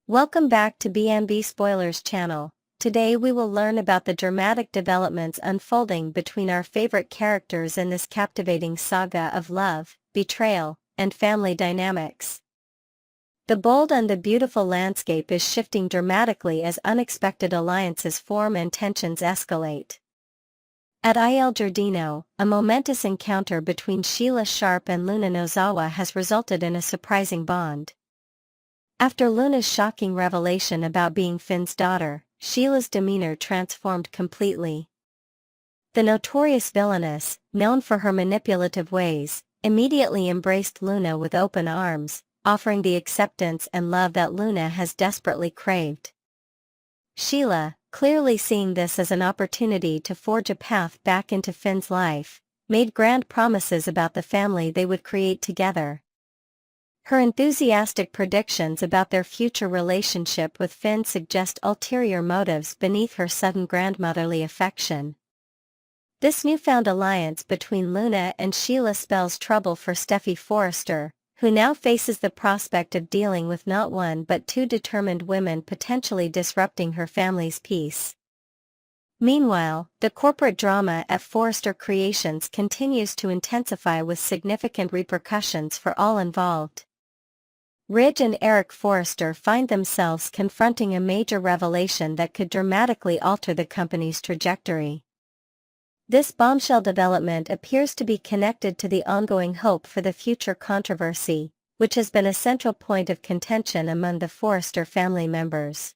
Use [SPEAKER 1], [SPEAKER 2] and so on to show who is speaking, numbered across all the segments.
[SPEAKER 1] Welcome back to BMB Spoilers channel. Today we will learn about the dramatic developments unfolding between our favorite characters in this captivating saga of love, betrayal, and family dynamics. The bold and the beautiful landscape is shifting dramatically as unexpected alliances form and tensions escalate. At Il Giardino, a momentous encounter between Sheila Sharp and Luna Nozawa has resulted in a surprising bond. After Luna's shocking revelation about being Finn's daughter, Sheila's demeanor transformed completely. The notorious villainess, known for her manipulative ways, immediately embraced Luna with open arms, offering the acceptance and love that Luna has desperately craved. Sheila, clearly seeing this as an opportunity to forge a path back into Finn's life, made grand promises about the family they would create together. Her enthusiastic predictions about their future relationship with Finn suggest ulterior motives beneath her sudden grandmotherly affection. This newfound alliance between Luna and Sheila spells trouble for Steffy Forrester, who now faces the prospect of dealing with not one but two determined women potentially disrupting her family's peace. Meanwhile, the corporate drama at Forrester Creations continues to intensify with significant repercussions for all involved. Ridge and Eric Forrester find themselves confronting a major revelation that could dramatically alter the company's trajectory. This bombshell development appears to be connected to the ongoing hope for the future controversy, which has been a central point of contention among the Forrester family members.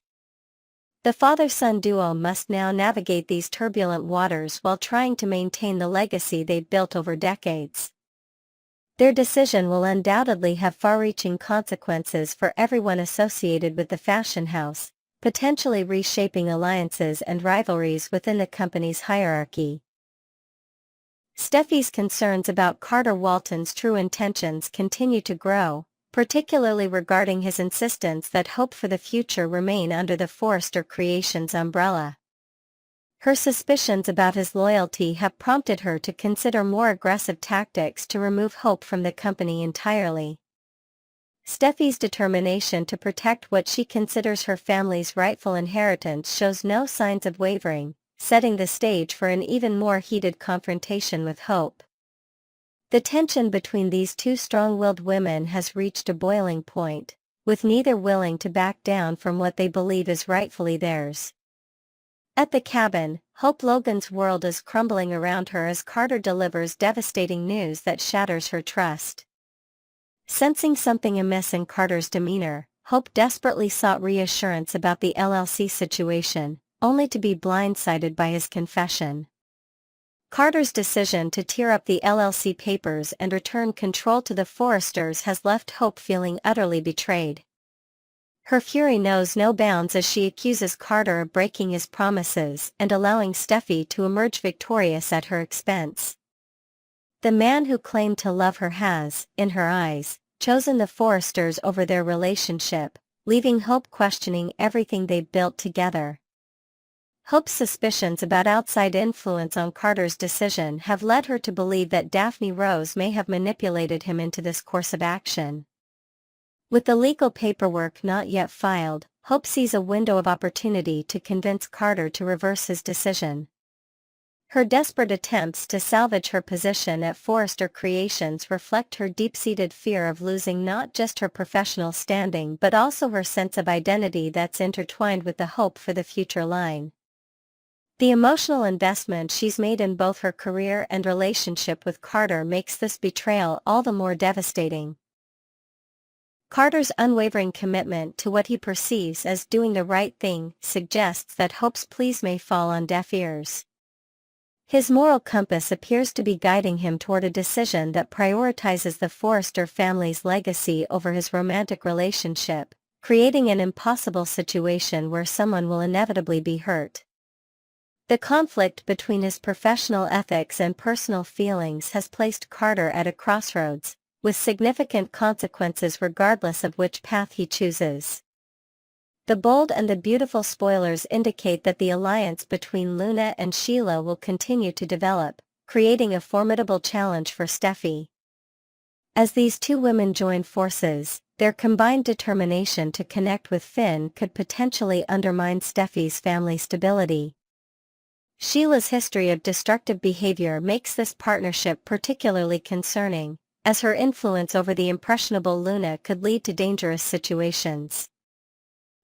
[SPEAKER 1] The father-son duo must now navigate these turbulent waters while trying to maintain the legacy they've built over decades. Their decision will undoubtedly have far-reaching consequences for everyone associated with the fashion house, potentially reshaping alliances and rivalries within the company's hierarchy. Steffy's concerns about Carter Walton's true intentions continue to grow, particularly regarding his insistence that hope for the future remain under the Forrester Creations umbrella. Her suspicions about his loyalty have prompted her to consider more aggressive tactics to remove hope from the company entirely. Steffy's determination to protect what she considers her family's rightful inheritance shows no signs of wavering, setting the stage for an even more heated confrontation with Hope. The tension between these two strong-willed women has reached a boiling point, with neither willing to back down from what they believe is rightfully theirs. At the cabin, Hope Logan's world is crumbling around her as Carter delivers devastating news that shatters her trust. Sensing something amiss in Carter's demeanor, Hope desperately sought reassurance about the LLC situation, only to be blindsided by his confession. Carter's decision to tear up the LLC papers and return control to the Forresters has left Hope feeling utterly betrayed. Her fury knows no bounds as she accuses Carter of breaking his promises and allowing Steffy to emerge victorious at her expense. The man who claimed to love her has, in her eyes, chosen the Forresters over their relationship, leaving Hope questioning everything they've built together. Hope's suspicions about outside influence on Carter's decision have led her to believe that Daphne Rose may have manipulated him into this course of action. With the legal paperwork not yet filed, Hope sees a window of opportunity to convince Carter to reverse his decision. Her desperate attempts to salvage her position at Forrester Creations reflect her deep-seated fear of losing not just her professional standing but also her sense of identity that's intertwined with the hope for the future line. The emotional investment she's made in both her career and relationship with Carter makes this betrayal all the more devastating. Carter's unwavering commitment to what he perceives as doing the right thing suggests that Hope's pleas may fall on deaf ears. His moral compass appears to be guiding him toward a decision that prioritizes the Forrester family's legacy over his romantic relationship, creating an impossible situation where someone will inevitably be hurt. The conflict between his professional ethics and personal feelings has placed Carter at a crossroads, with significant consequences regardless of which path he chooses. The bold and the beautiful spoilers indicate that the alliance between Luna and Sheila will continue to develop, creating a formidable challenge for Steffy. As these two women join forces, their combined determination to connect with Finn could potentially undermine Steffy's family stability. Sheila's history of destructive behavior makes this partnership particularly concerning, as her influence over the impressionable Luna could lead to dangerous situations.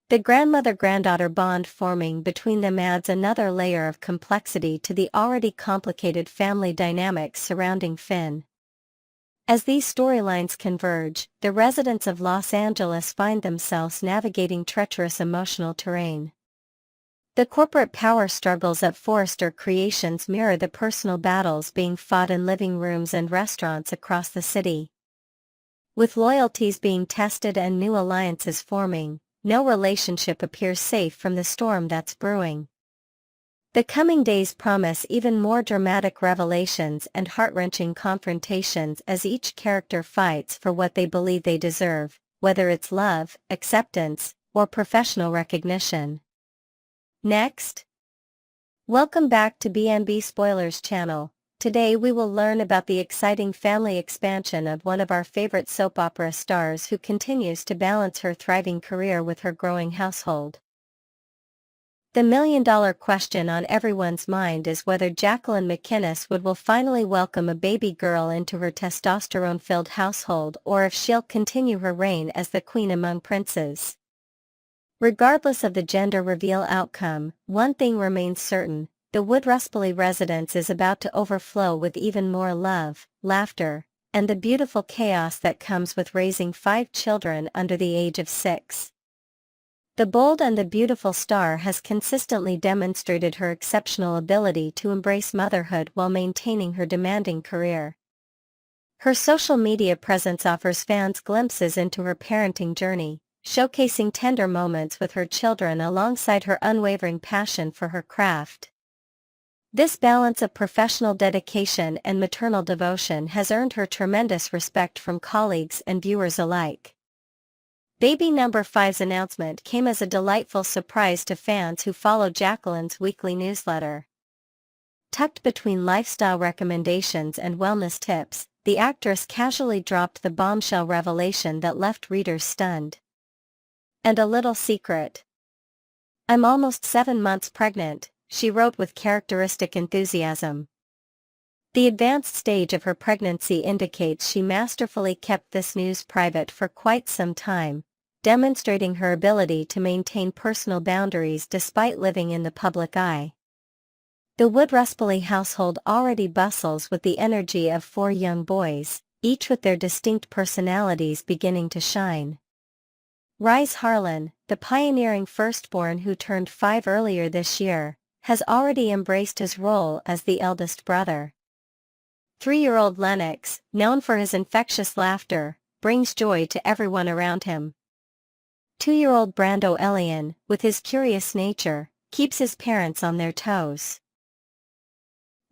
[SPEAKER 1] The grandmother-granddaughter bond forming between them adds another layer of complexity to the already complicated family dynamics surrounding Finn. As these storylines converge, the residents of Los Angeles find themselves navigating treacherous emotional terrain. The corporate power struggles at Forrester Creations mirror the personal battles being fought in living rooms and restaurants across the city. With loyalties being tested and new alliances forming, no relationship appears safe from the storm that's brewing. The coming days promise even more dramatic revelations and heart-wrenching confrontations as each character fights for what they believe they deserve, whether it's love, acceptance, or professional recognition. Next. Welcome back to B&B Spoilers channel. Today we will learn about the exciting family expansion of one of our favorite soap opera stars who continues to balance her thriving career with her growing household. The million-dollar question on everyone's mind is whether Jacqueline McInnes will finally welcome a baby girl into her testosterone-filled household or if she'll continue her reign as the queen among princes. Regardless of the gender reveal outcome, one thing remains certain: the Wood-Ruspoli residence is about to overflow with even more love, laughter, and the beautiful chaos that comes with raising 5 children under the age of 6. The bold and the beautiful star has consistently demonstrated her exceptional ability to embrace motherhood while maintaining her demanding career. Her social media presence offers fans glimpses into her parenting journey, showcasing tender moments with her children alongside her unwavering passion for her craft. This balance of professional dedication and maternal devotion has earned her tremendous respect from colleagues and viewers alike. Baby number 5's announcement came as a delightful surprise to fans who follow Jacqueline's weekly newsletter. Tucked between lifestyle recommendations and wellness tips, the actress casually dropped the bombshell revelation that left readers stunned. And a little secret. "I'm almost 7 months pregnant," she wrote with characteristic enthusiasm. The advanced stage of her pregnancy indicates she masterfully kept this news private for quite some time, demonstrating her ability to maintain personal boundaries despite living in the public eye. The Wood-Ruspoli household already bustles with the energy of 4 young boys, each with their distinct personalities beginning to shine. Rhys Harlan, the pioneering firstborn who turned 5 earlier this year, has already embraced his role as the eldest brother. 3-year-old Lennox, known for his infectious laughter, brings joy to everyone around him. 2-year-old Brando Elian, with his curious nature, keeps his parents on their toes.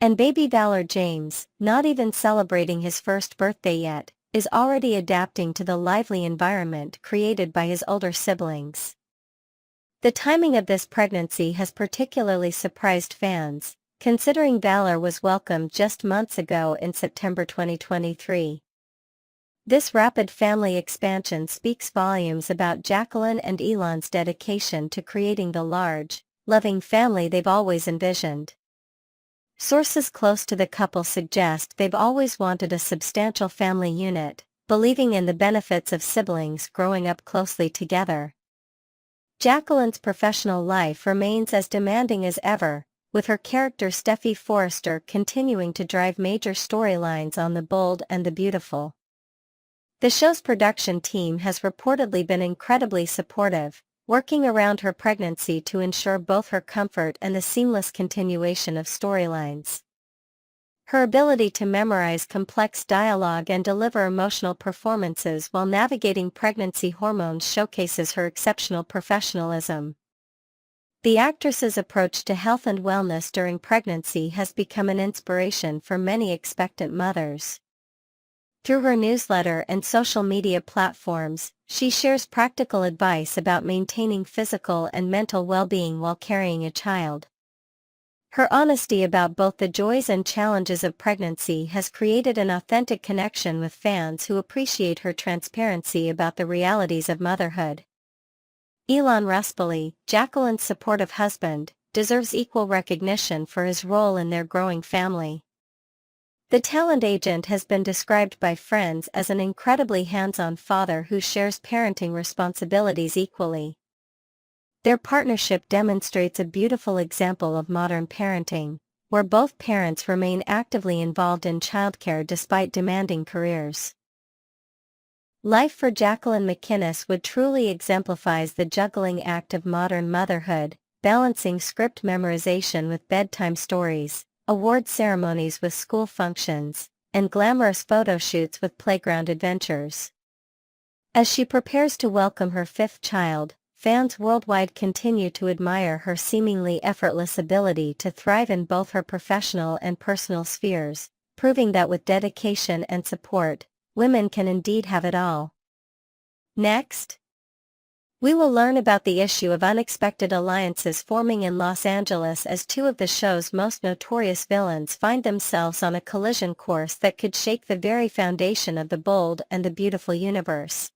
[SPEAKER 1] And baby Valor James, not even celebrating his first birthday yet, is already adapting to the lively environment created by his older siblings. The timing of this pregnancy has particularly surprised fans, considering Valor was welcomed just months ago in September 2023. This rapid family expansion speaks volumes about Jacqueline and Elon's dedication to creating the large, loving family they've always envisioned. Sources close to the couple suggest they've always wanted a substantial family unit, believing in the benefits of siblings growing up closely together. Jacqueline's professional life remains as demanding as ever, with her character Steffy Forrester continuing to drive major storylines on The Bold and the Beautiful. The show's production team has reportedly been incredibly supportive, working around her pregnancy to ensure both her comfort and the seamless continuation of storylines. Her ability to memorize complex dialogue and deliver emotional performances while navigating pregnancy hormones showcases her exceptional professionalism. The actress's approach to health and wellness during pregnancy has become an inspiration for many expectant mothers. Through her newsletter and social media platforms, she shares practical advice about maintaining physical and mental well-being while carrying a child. Her honesty about both the joys and challenges of pregnancy has created an authentic connection with fans who appreciate her transparency about the realities of motherhood. Elon Ruspoli, Jacqueline's supportive husband, deserves equal recognition for his role in their growing family. The talent agent has been described by friends as an incredibly hands-on father who shares parenting responsibilities equally. Their partnership demonstrates a beautiful example of modern parenting, where both parents remain actively involved in childcare despite demanding careers. Life for Jacqueline McInnes would truly exemplifies the juggling act of modern motherhood, balancing script memorization with bedtime stories, award ceremonies with school functions, and glamorous photo shoots with playground adventures. As she prepares to welcome her fifth child, fans worldwide continue to admire her seemingly effortless ability to thrive in both her professional and personal spheres, proving that with dedication and support, women can indeed have it all. Next, we will learn about the issue of unexpected alliances forming in Los Angeles as two of the show's most notorious villains find themselves on a collision course that could shake the very foundation of the bold and the beautiful universe.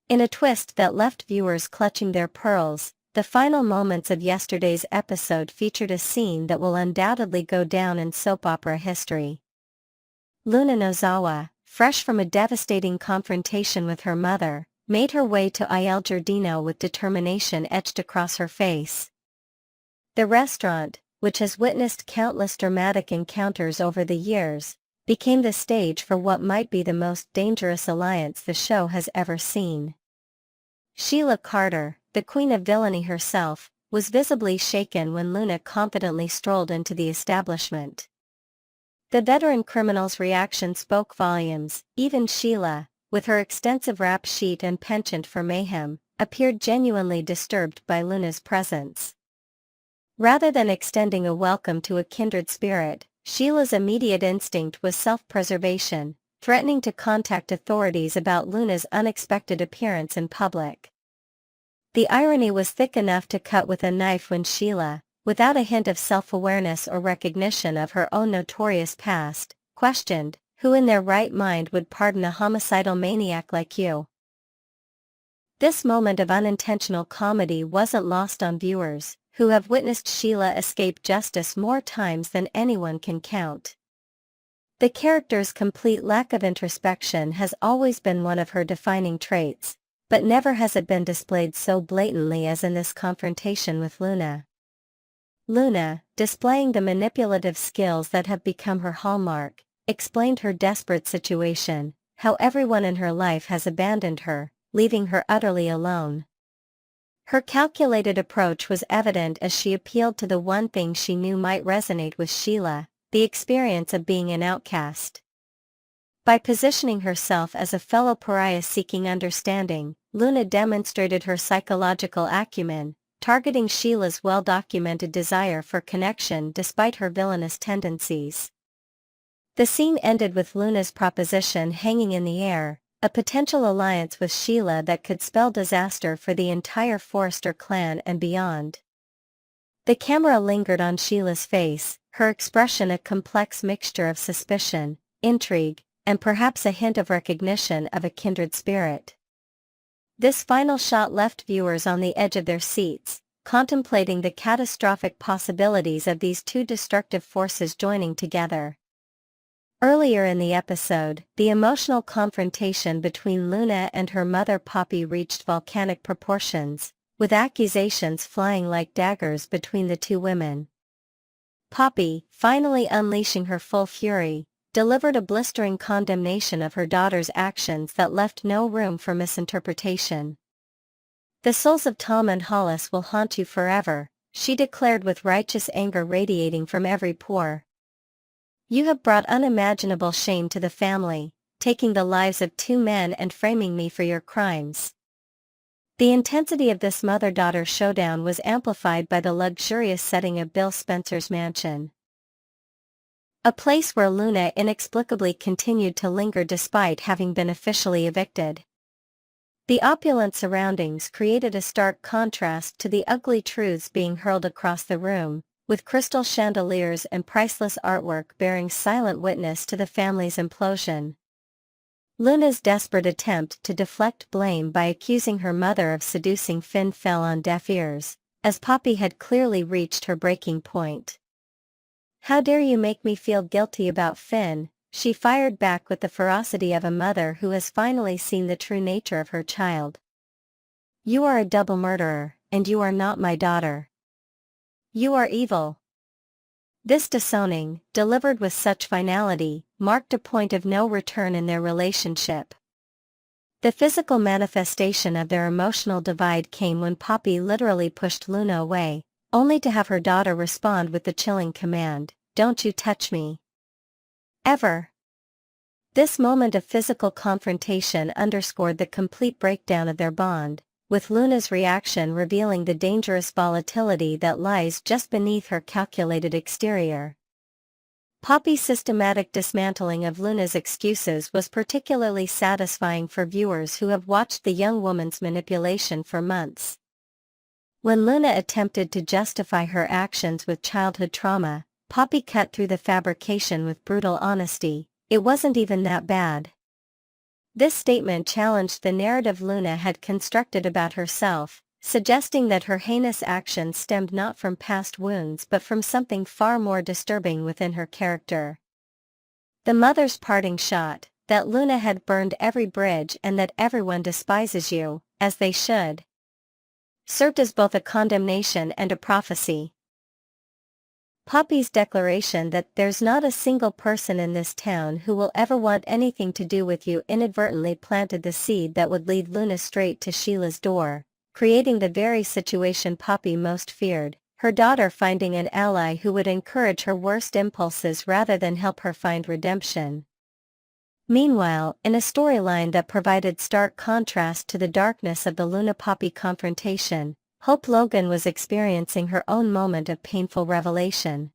[SPEAKER 1] In a twist that left viewers clutching their pearls, the final moments of yesterday's episode featured a scene that will undoubtedly go down in soap opera history. Luna Nozawa, fresh from a devastating confrontation with her mother, made her way to Il Giardino with determination etched across her face. The restaurant, which has witnessed countless dramatic encounters over the years, became the stage for what might be the most dangerous alliance the show has ever seen. Sheila Carter, the queen of villainy herself, was visibly shaken when Luna confidently strolled into the establishment. The veteran criminal's reaction spoke volumes. Even Sheila, with her extensive rap sheet and penchant for mayhem, appeared genuinely disturbed by Luna's presence. Rather than extending a welcome to a kindred spirit, Sheila's immediate instinct was self-preservation, threatening to contact authorities about Luna's unexpected appearance in public. The irony was thick enough to cut with a knife when Sheila, without a hint of self-awareness or recognition of her own notorious past, questioned, "Who in their right mind would pardon a homicidal maniac like you?" This moment of unintentional comedy wasn't lost on viewers, who have witnessed Sheila escape justice more times than anyone can count. The character's complete lack of introspection has always been one of her defining traits, but never has it been displayed so blatantly as in this confrontation with Luna. Luna, displaying the manipulative skills that have become her hallmark, explained her desperate situation, how everyone in her life has abandoned her, leaving her utterly alone. Her calculated approach was evident as she appealed to the one thing she knew might resonate with Sheila, the experience of being an outcast. By positioning herself as a fellow pariah seeking understanding, Luna demonstrated her psychological acumen, targeting Sheila's well-documented desire for connection despite her villainous tendencies. The scene ended with Luna's proposition hanging in the air, a potential alliance with Sheila that could spell disaster for the entire Forrester clan and beyond. The camera lingered on Sheila's face, her expression a complex mixture of suspicion, intrigue, and perhaps a hint of recognition of a kindred spirit. This final shot left viewers on the edge of their seats, contemplating the catastrophic possibilities of these two destructive forces joining together. Earlier in the episode, the emotional confrontation between Luna and her mother Poppy reached volcanic proportions, with accusations flying like daggers between the two women. Poppy, finally unleashing her full fury, delivered a blistering condemnation of her daughter's actions that left no room for misinterpretation. "The souls of Tom and Hollis will haunt you forever," she declared with righteous anger radiating from every pore. "You have brought unimaginable shame to the family, taking the lives of two men and framing me for your crimes." The intensity of this mother-daughter showdown was amplified by the luxurious setting of Bill Spencer's mansion. A place where Luna inexplicably continued to linger despite having been officially evicted. The opulent surroundings created a stark contrast to the ugly truths being hurled across the room, with crystal chandeliers and priceless artwork bearing silent witness to the family's implosion. Luna's desperate attempt to deflect blame by accusing her mother of seducing Finn fell on deaf ears, as Poppy had clearly reached her breaking point. "How dare you make me feel guilty about Finn?" she fired back with the ferocity of a mother who has finally seen the true nature of her child. "You are a double murderer, and you are not my daughter. You are evil." This disowning, delivered with such finality, marked a point of no return in their relationship. The physical manifestation of their emotional divide came when Poppy literally pushed Luna away, only to have her daughter respond with the chilling command, "Don't you touch me. Ever." This moment of physical confrontation underscored the complete breakdown of their bond, with Luna's reaction revealing the dangerous volatility that lies just beneath her calculated exterior. Poppy's systematic dismantling of Luna's excuses was particularly satisfying for viewers who have watched the young woman's manipulation for months. When Luna attempted to justify her actions with childhood trauma, Poppy cut through the fabrication with brutal honesty. "It wasn't even that bad." This statement challenged the narrative Luna had constructed about herself, suggesting that her heinous actions stemmed not from past wounds but from something far more disturbing within her character. The mother's parting shot, that Luna had burned every bridge and that everyone despises you, as they should, served as both a condemnation and a prophecy. Poppy's declaration that "there's not a single person in this town who will ever want anything to do with you" inadvertently planted the seed that would lead Luna straight to Sheila's door, creating the very situation Poppy most feared, her daughter finding an ally who would encourage her worst impulses rather than help her find redemption. Meanwhile, in a storyline that provided stark contrast to the darkness of the Luna-Poppy confrontation, Hope Logan was experiencing her own moment of painful revelation.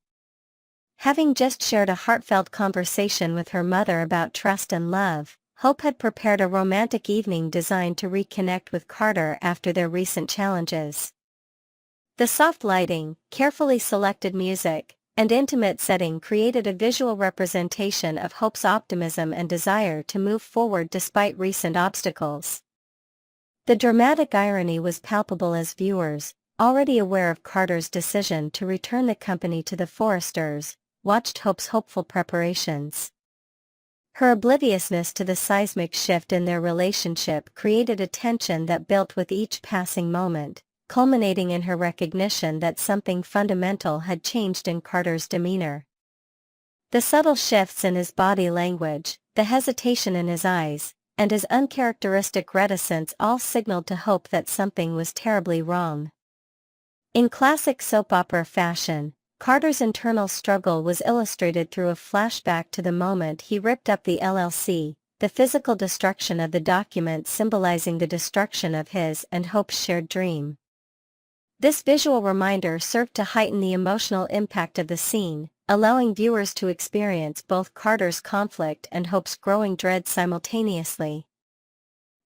[SPEAKER 1] Having just shared a heartfelt conversation with her mother about trust and love, Hope had prepared a romantic evening designed to reconnect with Carter after their recent challenges. The soft lighting, carefully selected music, and intimate setting created a visual representation of Hope's optimism and desire to move forward despite recent obstacles. The dramatic irony was palpable as viewers, already aware of Carter's decision to return the company to the Forresters, watched Hope's hopeful preparations. Her obliviousness to the seismic shift in their relationship created a tension that built with each passing moment, culminating in her recognition that something fundamental had changed in Carter's demeanor. The subtle shifts in his body language, the hesitation in his eyes, and his uncharacteristic reticence all signaled to Hope that something was terribly wrong. In classic soap opera fashion, Carter's internal struggle was illustrated through a flashback to the moment he ripped up the LLC, the physical destruction of the document symbolizing the destruction of his and Hope's shared dream. This visual reminder served to heighten the emotional impact of the scene, allowing viewers to experience both Carter's conflict and Hope's growing dread simultaneously.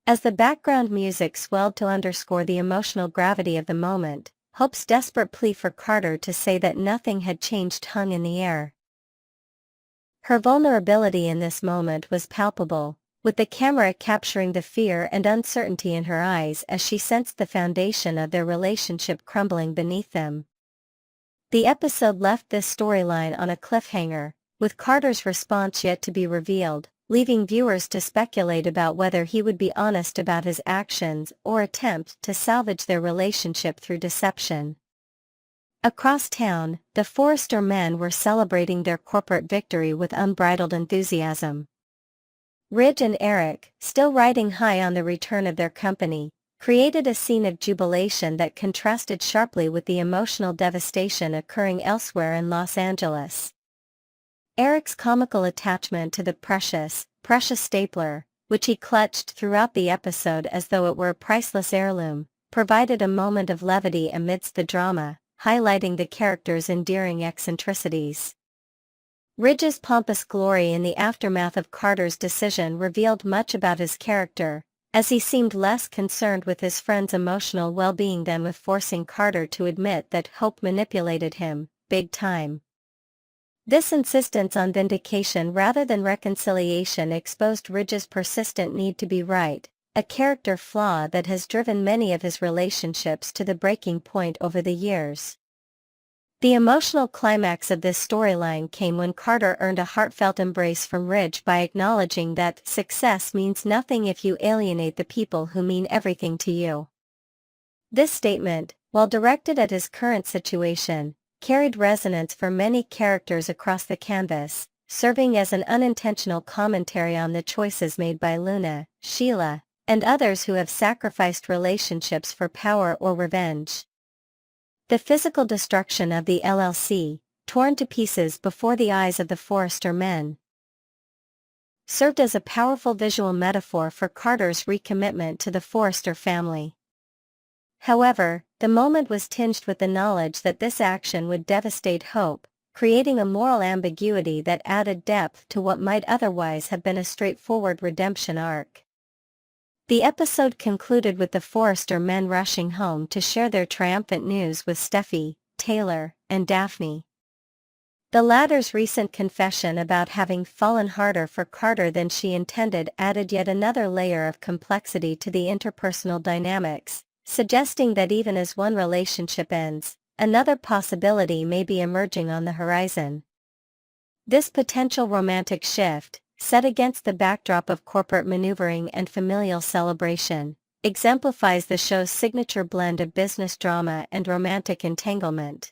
[SPEAKER 1] As the background music swelled to underscore the emotional gravity of the moment, Hope's desperate plea for Carter to say that nothing had changed hung in the air. Her vulnerability in this moment was palpable, with the camera capturing the fear and uncertainty in her eyes as she sensed the foundation of their relationship crumbling beneath them. The episode left this storyline on a cliffhanger, with Carter's response yet to be revealed, leaving viewers to speculate about whether he would be honest about his actions or attempt to salvage their relationship through deception. Across town, the Forrester men were celebrating their corporate victory with unbridled enthusiasm. Ridge and Eric, still riding high on the return of their company, created a scene of jubilation that contrasted sharply with the emotional devastation occurring elsewhere in Los Angeles. Eric's comical attachment to the precious stapler, which he clutched throughout the episode as though it were a priceless heirloom, provided a moment of levity amidst the drama, highlighting the character's endearing eccentricities. Ridge's pompous glory in the aftermath of Carter's decision revealed much about his character, as he seemed less concerned with his friend's emotional well-being than with forcing Carter to admit that Hope manipulated him, big time. This insistence on vindication rather than reconciliation exposed Ridge's persistent need to be right, a character flaw that has driven many of his relationships to the breaking point over the years. The emotional climax of this storyline came when Carter earned a heartfelt embrace from Ridge by acknowledging that success means nothing if you alienate the people who mean everything to you. This statement, while directed at his current situation, carried resonance for many characters across the canvas, serving as an unintentional commentary on the choices made by Luna, Sheila, and others who have sacrificed relationships for power or revenge. The physical destruction of the LLC, torn to pieces before the eyes of the Forrester men, served as a powerful visual metaphor for Carter's recommitment to the Forrester family. However, the moment was tinged with the knowledge that this action would devastate Hope, creating a moral ambiguity that added depth to what might otherwise have been a straightforward redemption arc. The episode concluded with the Forrester men rushing home to share their triumphant news with Steffy, Taylor, and Daphne. The latter's recent confession about having fallen harder for Carter than she intended added yet another layer of complexity to the interpersonal dynamics, suggesting that even as one relationship ends, another possibility may be emerging on the horizon. This potential romantic shift, set against the backdrop of corporate maneuvering and familial celebration, exemplifies the show's signature blend of business drama and romantic entanglement.